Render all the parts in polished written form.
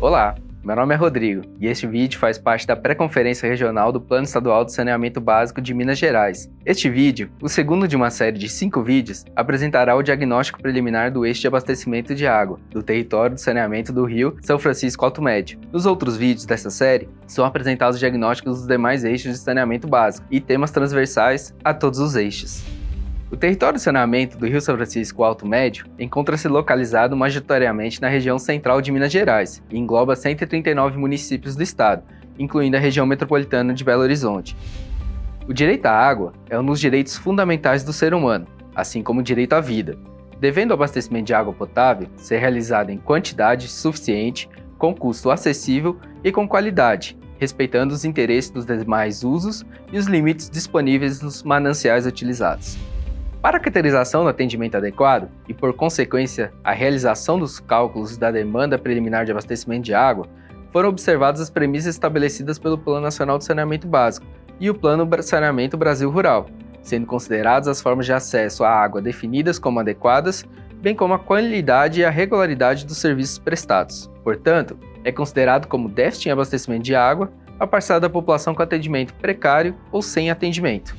Olá, meu nome é Rodrigo e este vídeo faz parte da pré-conferência regional do Plano Estadual de Saneamento Básico de Minas Gerais. Este vídeo, o segundo de uma série de 5 vídeos, apresentará o diagnóstico preliminar do eixo de abastecimento de água do território de saneamento do Rio São Francisco Alto Médio. Nos outros vídeos desta série, são apresentados os diagnósticos dos demais eixos de saneamento básico e temas transversais a todos os eixos. O território de saneamento do Rio São Francisco Alto Médio encontra-se localizado majoritariamente na região central de Minas Gerais e engloba 139 municípios do estado, incluindo a região metropolitana de Belo Horizonte. O direito à água é um dos direitos fundamentais do ser humano, assim como o direito à vida, devendo o abastecimento de água potável ser realizado em quantidade suficiente, com custo acessível e com qualidade, respeitando os interesses dos demais usos e os limites disponíveis nos mananciais utilizados. Para a caracterização do atendimento adequado e, por consequência, a realização dos cálculos da demanda preliminar de abastecimento de água, foram observadas as premissas estabelecidas pelo Plano Nacional de Saneamento Básico e o Plano Saneamento Brasil Rural, sendo consideradas as formas de acesso à água definidas como adequadas, bem como a qualidade e a regularidade dos serviços prestados. Portanto, é considerado como déficit em abastecimento de água a parcela da população com atendimento precário ou sem atendimento.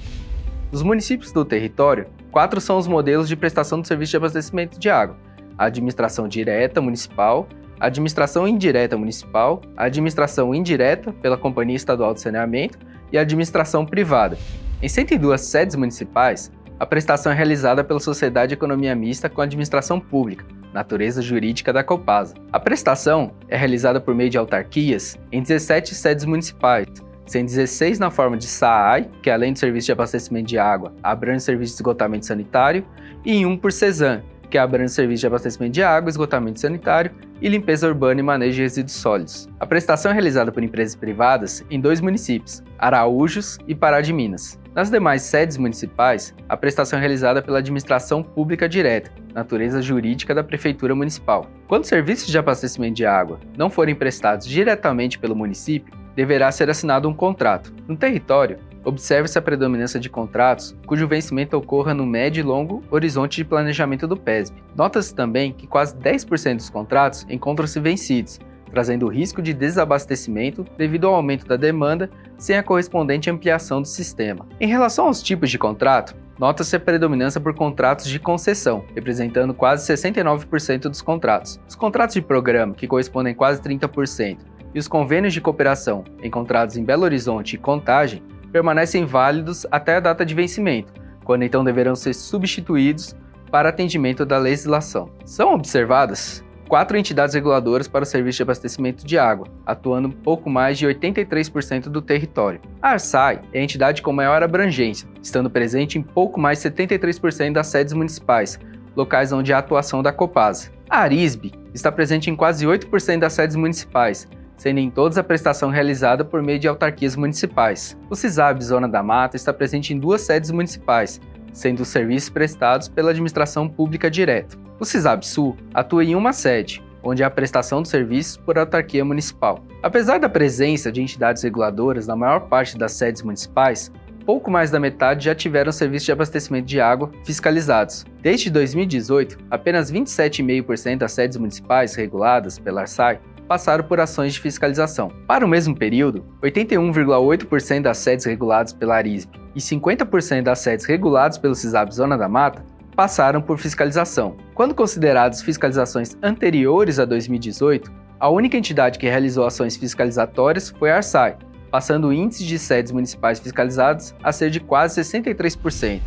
Nos municípios do território, 4 são os modelos de prestação do serviço de abastecimento de água: a administração direta municipal, a administração indireta municipal, a administração indireta pela Companhia Estadual de Saneamento e a administração privada. Em 102 sedes municipais, a prestação é realizada pela Sociedade de Economia Mista com Administração Pública, natureza jurídica da Copasa. A prestação é realizada por meio de autarquias em 17 sedes municipais, sendo 16 na forma de SAAI, que além do serviço de abastecimento de água, abrange o serviço de esgotamento sanitário, e em 1 por CESAM, que abrange o serviço de abastecimento de água, esgotamento sanitário e limpeza urbana e manejo de resíduos sólidos. A prestação é realizada por empresas privadas em 2 municípios, Araújos e Pará de Minas. Nas demais sedes municipais, a prestação é realizada pela administração pública direta, natureza jurídica da Prefeitura Municipal. Quando os serviços de abastecimento de água não forem prestados diretamente pelo município, deverá ser assinado um contrato. No território, observa-se a predominância de contratos cujo vencimento ocorra no médio e longo horizonte de planejamento do PESB. Nota-se também que quase 10% dos contratos encontram-se vencidos, trazendo o risco de desabastecimento devido ao aumento da demanda sem a correspondente ampliação do sistema. Em relação aos tipos de contrato, nota-se a predominância por contratos de concessão, representando quase 69% dos contratos. Os contratos de programa, que correspondem a quase 30%, e os convênios de cooperação, encontrados em Belo Horizonte e Contagem, permanecem válidos até a data de vencimento, quando então deverão ser substituídos para atendimento da legislação. São observadas 4 entidades reguladoras para o serviço de abastecimento de água, atuando pouco mais de 83% do território. A ARSAI é a entidade com maior abrangência, estando presente em pouco mais de 73% das sedes municipais, locais onde há atuação da Copasa. A ARISB está presente em quase 8% das sedes municipais, sendo em todas a prestação realizada por meio de autarquias municipais. O CISAB Zona da Mata está presente em 2 sedes municipais, sendo os serviços prestados pela administração pública direta. O CISAB Sul atua em uma sede, onde há a prestação dos serviços por autarquia municipal. Apesar da presença de entidades reguladoras na maior parte das sedes municipais, pouco mais da metade já tiveram serviços de abastecimento de água fiscalizados. Desde 2018, apenas 27,5% das sedes municipais reguladas pela ARSAI passaram por ações de fiscalização. Para o mesmo período, 81,8% das sedes reguladas pela ARISB e 50% das sedes reguladas pelo CISAB Zona da Mata passaram por fiscalização. Quando consideradas fiscalizações anteriores a 2018, a única entidade que realizou ações fiscalizatórias foi a ARSAI, passando o índice de sedes municipais fiscalizadas a ser de quase 63%.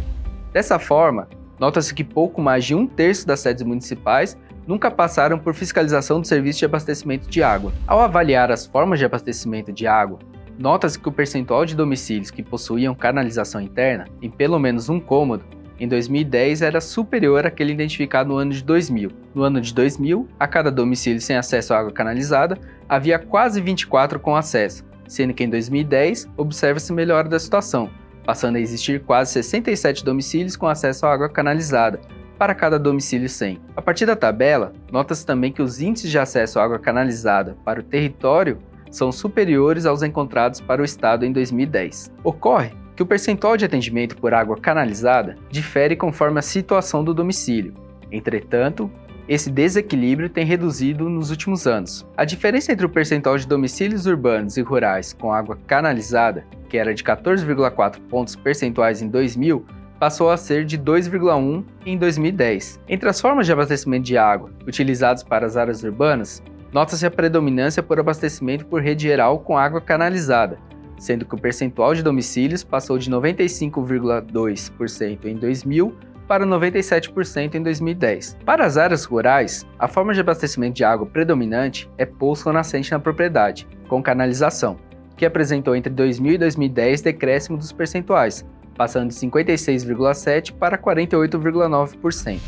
Dessa forma, nota-se que pouco mais de 1/3 das sedes municipais nunca passaram por fiscalização do serviço de abastecimento de água. Ao avaliar as formas de abastecimento de água, nota-se que o percentual de domicílios que possuíam canalização interna, em pelo menos um cômodo, em 2010 era superior àquele identificado no ano de 2000. No ano de 2000, a cada domicílio sem acesso à água canalizada, havia quase 24 com acesso, sendo que em 2010 observa-se melhora da situação, passando a existir quase 67 domicílios com acesso à água canalizada, para cada domicílio 100. A partir da tabela, nota-se também que os índices de acesso à água canalizada para o território são superiores aos encontrados para o estado em 2010. Ocorre que o percentual de atendimento por água canalizada difere conforme a situação do domicílio. Entretanto, Esse desequilíbrio tem reduzido nos últimos anos. A diferença entre o percentual de domicílios urbanos e rurais com água canalizada, que era de 14,4 pontos percentuais em 2000, passou a ser de 2,1 em 2010. Entre as formas de abastecimento de água utilizadas para as áreas urbanas, nota-se a predominância por abastecimento por rede geral com água canalizada, sendo que o percentual de domicílios passou de 95,2% em 2000 para 97% em 2010. Para as áreas rurais, a forma de abastecimento de água predominante é poço nascente na propriedade, com canalização, que apresentou entre 2000 e 2010 decréscimo dos percentuais, passando de 56,7% para 48,9%.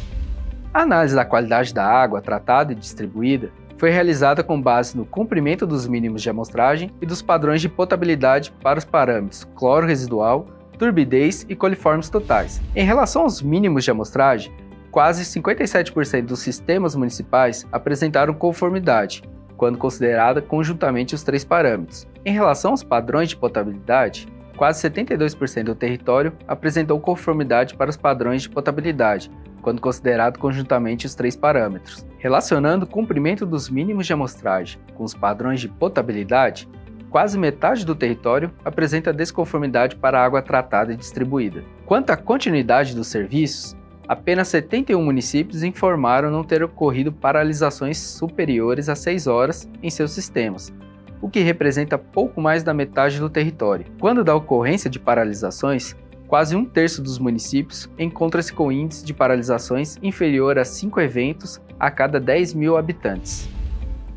A análise da qualidade da água tratada e distribuída foi realizada com base no cumprimento dos mínimos de amostragem e dos padrões de potabilidade para os parâmetros cloro residual, turbidez e coliformes totais. Em relação aos mínimos de amostragem, quase 57% dos sistemas municipais apresentaram conformidade, quando considerada conjuntamente os três parâmetros. Em relação aos padrões de potabilidade, quase 72% do território apresentou conformidade para os padrões de potabilidade, quando considerado conjuntamente os três parâmetros. Relacionando o cumprimento dos mínimos de amostragem com os padrões de potabilidade, quase metade do território apresenta desconformidade para a água tratada e distribuída. Quanto à continuidade dos serviços, apenas 71 municípios informaram não ter ocorrido paralisações superiores a 6 horas em seus sistemas, o que representa pouco mais da metade do território. Quando da ocorrência de paralisações, quase um terço dos municípios encontra-se com índice de paralisações inferior a 5 eventos a cada 10 mil habitantes.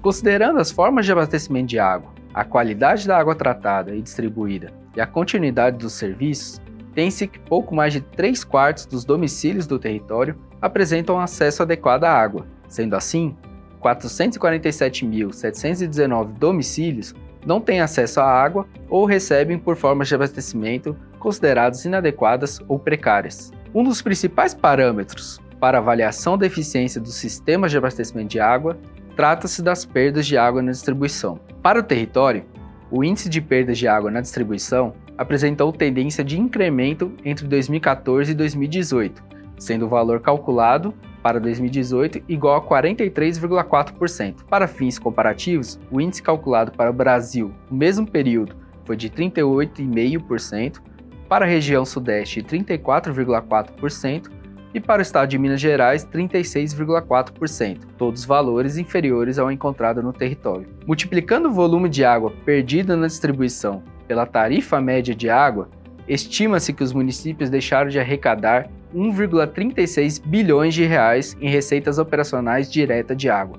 Considerando as formas de abastecimento de água, a qualidade da água tratada e distribuída e a continuidade dos serviços, tem-se que pouco mais de 3/4 dos domicílios do território apresentam acesso adequado à água. Sendo assim, 447.719 domicílios não têm acesso à água ou recebem por formas de abastecimento consideradas inadequadas ou precárias. Um dos principais parâmetros para avaliação da eficiência dos sistemas de abastecimento de água trata-se das perdas de água na distribuição. Para o território, o índice de perdas de água na distribuição apresentou tendência de incremento entre 2014 e 2018, sendo o valor calculado para 2018 igual a 43,4%. Para fins comparativos, o índice calculado para o Brasil no mesmo período foi de 38,5%, para a região Sudeste 34,4% e para o estado de Minas Gerais 36,4%, todos valores inferiores ao encontrado no território. Multiplicando o volume de água perdida na distribuição pela tarifa média de água, estima-se que os municípios deixaram de arrecadar 1,36 bilhões de reais em receitas operacionais direta de água.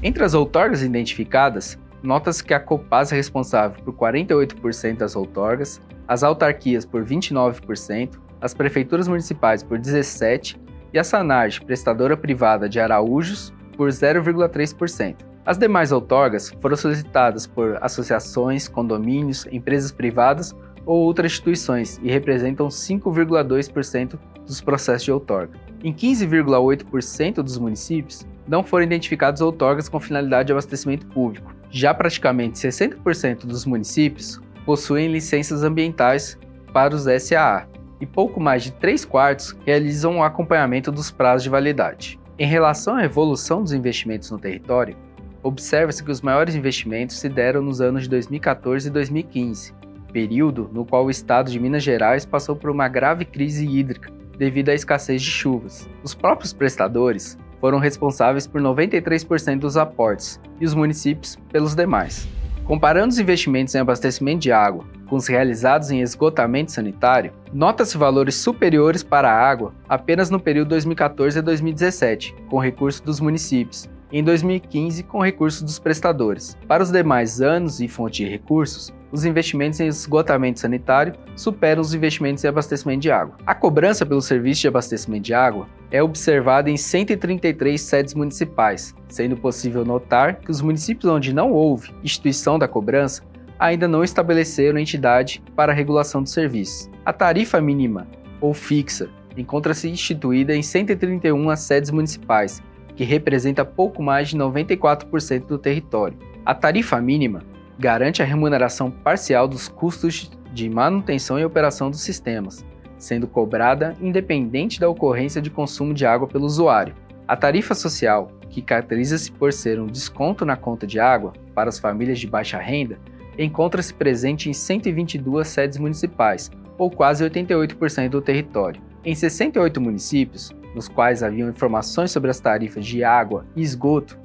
Entre as outorgas identificadas, nota-se que a Copasa é responsável por 48% das outorgas, as autarquias por 29%, as prefeituras municipais por 17% e a Sanarge, prestadora privada de Araújos, por 0,3%. As demais outorgas foram solicitadas por associações, condomínios, empresas privadas ou outras instituições e representam 5,2% dos processos de outorga. Em 15,8% dos municípios, não foram identificadas outorgas com finalidade de abastecimento público. Já praticamente 60% dos municípios possuem licenças ambientais para os SAA, e pouco mais de 3/4 realizam o acompanhamento dos prazos de validade. Em relação à evolução dos investimentos no território, observa-se que os maiores investimentos se deram nos anos de 2014 e 2015, período no qual o estado de Minas Gerais passou por uma grave crise hídrica devido à escassez de chuvas. Os próprios prestadores foram responsáveis por 93% dos aportes e os municípios pelos demais. Comparando os investimentos em abastecimento de água com os realizados em esgotamento sanitário, nota-se valores superiores para a água apenas no período 2014 a 2017, com recurso dos municípios, e em 2015 com recurso dos prestadores. Para os demais anos e fontes de recursos, os investimentos em esgotamento sanitário superam os investimentos em abastecimento de água. A cobrança pelo serviço de abastecimento de água é observada em 133 sedes municipais, sendo possível notar que os municípios onde não houve instituição da cobrança ainda não estabeleceram entidade para a regulação dos serviços. A tarifa mínima, ou fixa, encontra-se instituída em 131 sedes municipais, que representa pouco mais de 94% do território. A tarifa mínima garante a remuneração parcial dos custos de manutenção e operação dos sistemas, sendo cobrada independente da ocorrência de consumo de água pelo usuário. A tarifa social, que caracteriza-se por ser um desconto na conta de água para as famílias de baixa renda, encontra-se presente em 122 sedes municipais, ou quase 88% do território. Em 68 municípios, nos quais haviam informações sobre as tarifas de água e esgoto,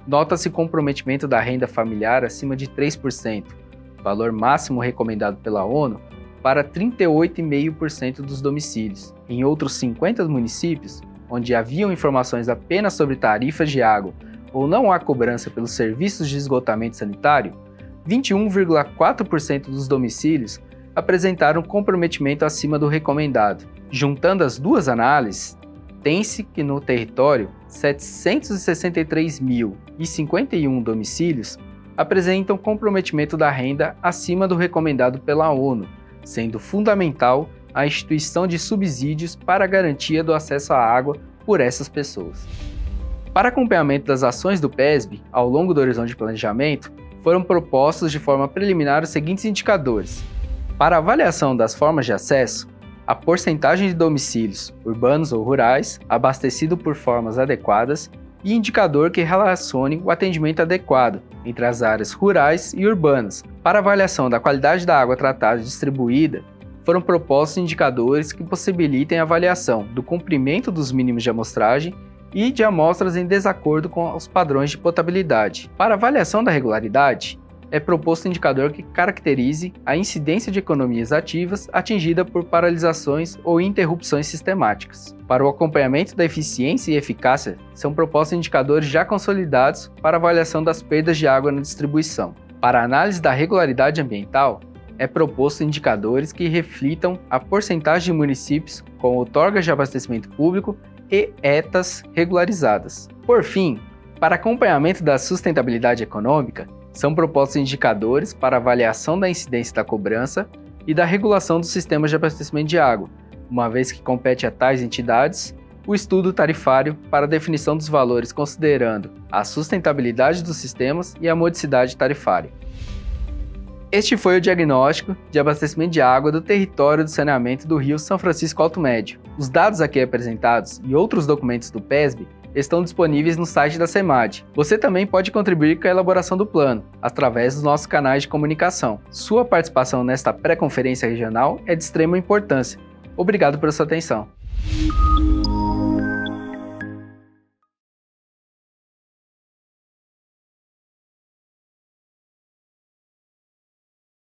nota-se comprometimento da renda familiar acima de 3%, valor máximo recomendado pela ONU, para 38,5% dos domicílios. Em outros 50 municípios, onde haviam informações apenas sobre tarifas de água ou não há cobrança pelos serviços de esgotamento sanitário, 21,4% dos domicílios apresentaram comprometimento acima do recomendado. Juntando as duas análises, tem-se que no território 763.051 domicílios apresentam comprometimento da renda acima do recomendado pela ONU, sendo fundamental a instituição de subsídios para a garantia do acesso à água por essas pessoas. Para acompanhamento das ações do PESB ao longo do horizonte de planejamento, foram propostos de forma preliminar os seguintes indicadores. Para avaliação das formas de acesso, a porcentagem de domicílios, urbanos ou rurais, abastecido por formas adequadas e indicador que relacione o atendimento adequado entre as áreas rurais e urbanas. Para avaliação da qualidade da água tratada e distribuída, foram propostos indicadores que possibilitem a avaliação do cumprimento dos mínimos de amostragem e de amostras em desacordo com os padrões de potabilidade. Para avaliação da regularidade, é proposto um indicador que caracterize a incidência de economias ativas atingida por paralisações ou interrupções sistemáticas. Para o acompanhamento da eficiência e eficácia, são propostos indicadores já consolidados para avaliação das perdas de água na distribuição. Para a análise da regularidade ambiental, é proposto indicadores que reflitam a porcentagem de municípios com outorgas de abastecimento público e ETAs regularizadas. Por fim, para acompanhamento da sustentabilidade econômica, são propostos indicadores para avaliação da incidência da cobrança e da regulação dos sistemas de abastecimento de água, uma vez que compete a tais entidades o estudo tarifário para a definição dos valores considerando a sustentabilidade dos sistemas e a modicidade tarifária. Este foi o diagnóstico de abastecimento de água do território do saneamento do Rio São Francisco Alto Médio. Os dados aqui apresentados e outros documentos do PESB estão disponíveis no site da CEMAD. Você também pode contribuir com a elaboração do plano, através dos nossos canais de comunicação. Sua participação nesta pré-conferência regional é de extrema importância. Obrigado pela sua atenção.